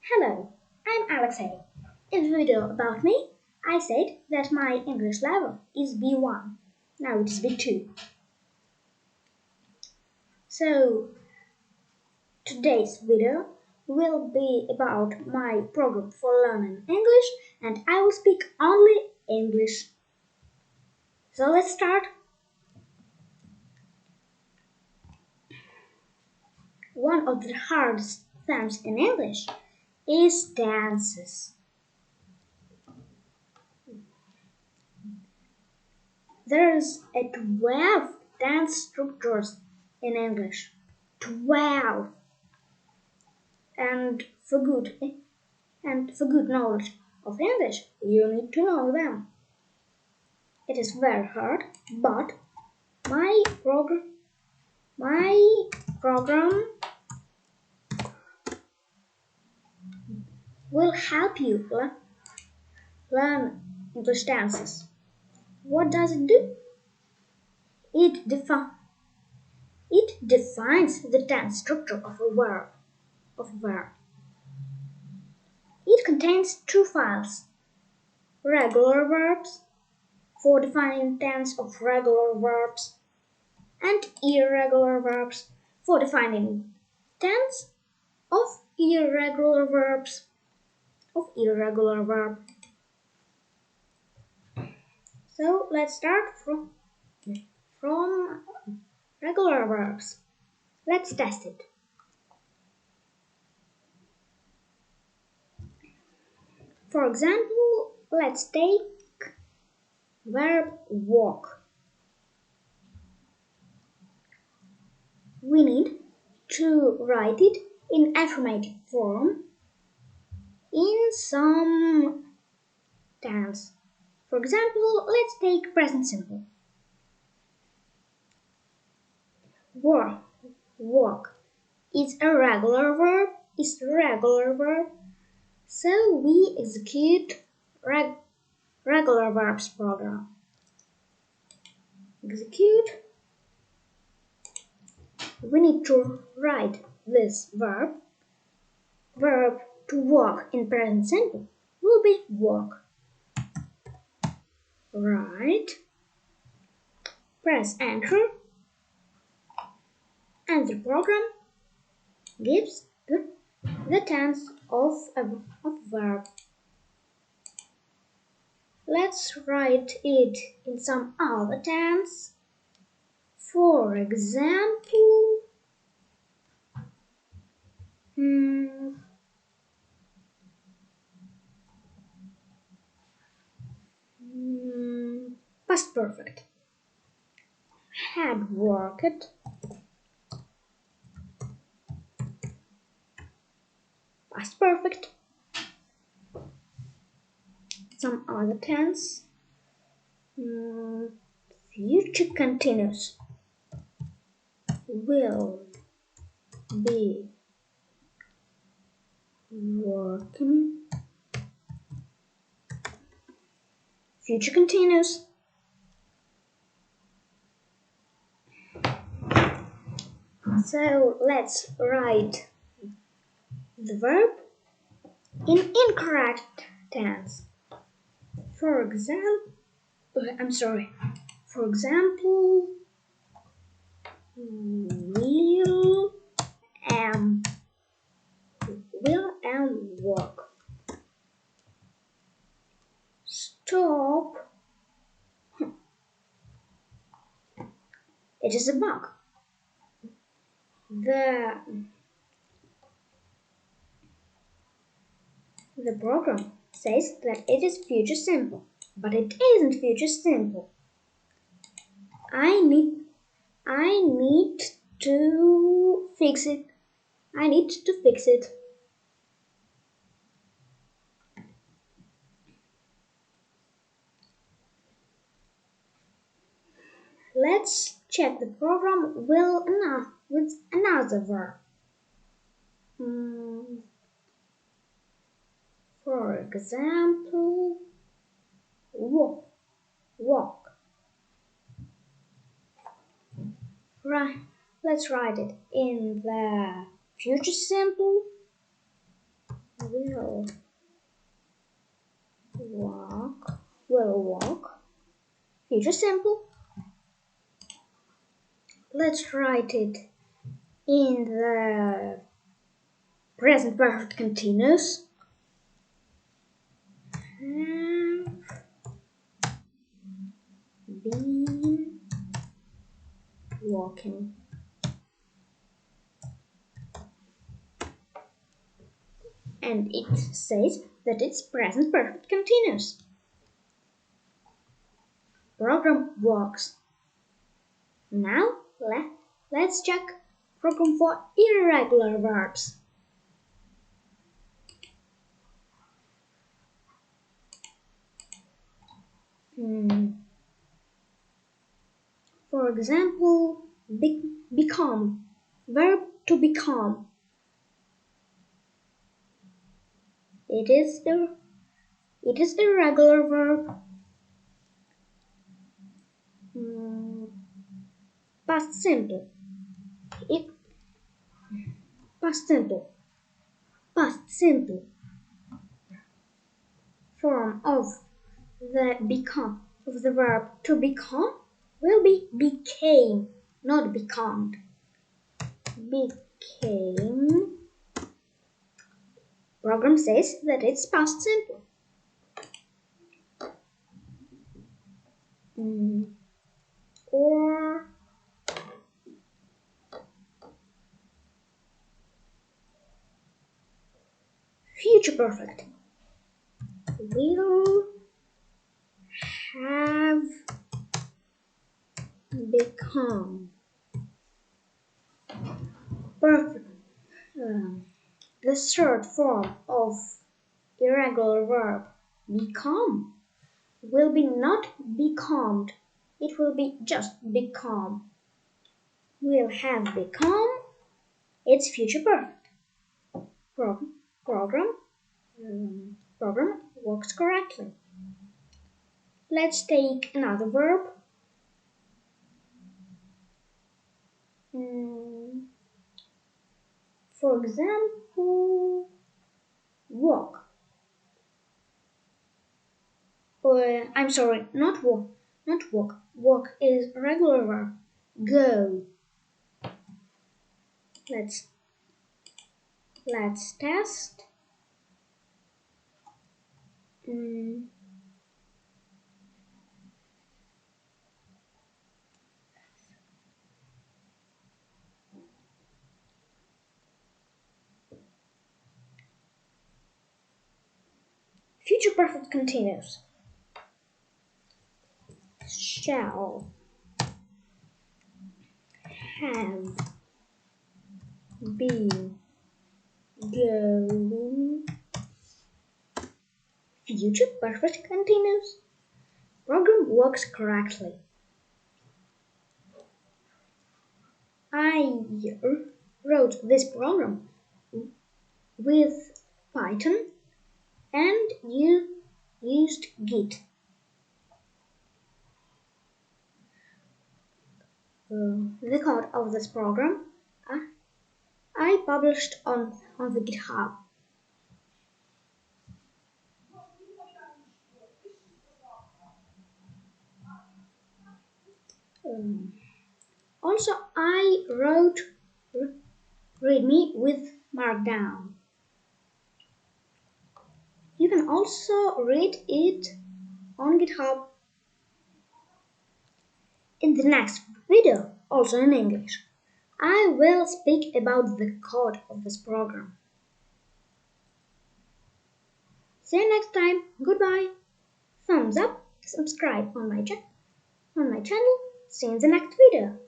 Hello, I'm Alexei. In the video about me, I said that my English level is B1. Now it is B2. So, today's video will be about my program for learning English, and I will speak only English. So let's start. One of the hardest things in English is tenses. There's a 12 tense structures in English. 12. And for good knowledge of English, you need to know them. It is very hard, but my program will help you learn English tenses. What does it do? It defines the tense structure of a verb. It contains two files: regular verbs for defining tense of regular verbs, and irregular verbs for defining tense of irregular verbs. So let's start from regular verbs. Let's test it. For example, let's take verb walk. We need to write it in affirmative form in some tense. For example, let's take present simple. Walk is a regular verb. So we execute regular verbs program. Execute. We need to write this verb. Verb to walk in present simple will be walk. Write. Press enter. And the program gives the tense of verb. Let's write it in some other tense. For example, past perfect. Had worked. Past perfect. Some other tense. Future continuous. Will be working. Future continuous. So let's write the verb in incorrect tense. For example, will and work. Stop. It is a bug. The program says that it is future simple, but it isn't future simple. I need to fix it. Let's check the program with another verb. For example, walk. Right. Let's write it in the future simple. will walk, will walk. Future simple. Let's write it in the present perfect continuous. Have been walking. And it says that it's present perfect continuous. Program works. Now let's check program for irregular verbs. For example, become, verb to become. It is irregular verb. Past simple. Past simple. Past simple. Form of the verb to become will be became, not become. Became. Program says that it's past simple. Or future perfect. Will have become. Perfect. The third form of irregular verb, become, will be not becomed. It will be just become. Will have become. It's future perfect. Program works correctly. Let's take another verb. For example, walk. I'm sorry, not walk. Walk is a regular verb. Go. Let's test. Future perfect continuous. Shall have been going. Future perfect continuous. Program works correctly. I wrote this program with Python and used Git. The code of this program I published on the GitHub. Also, I wrote README with Markdown. You can also read it on GitHub. In the next video, also in English, I will speak about the code of this program. See you next time. Goodbye. Thumbs up, subscribe on my channel. See you in the next video.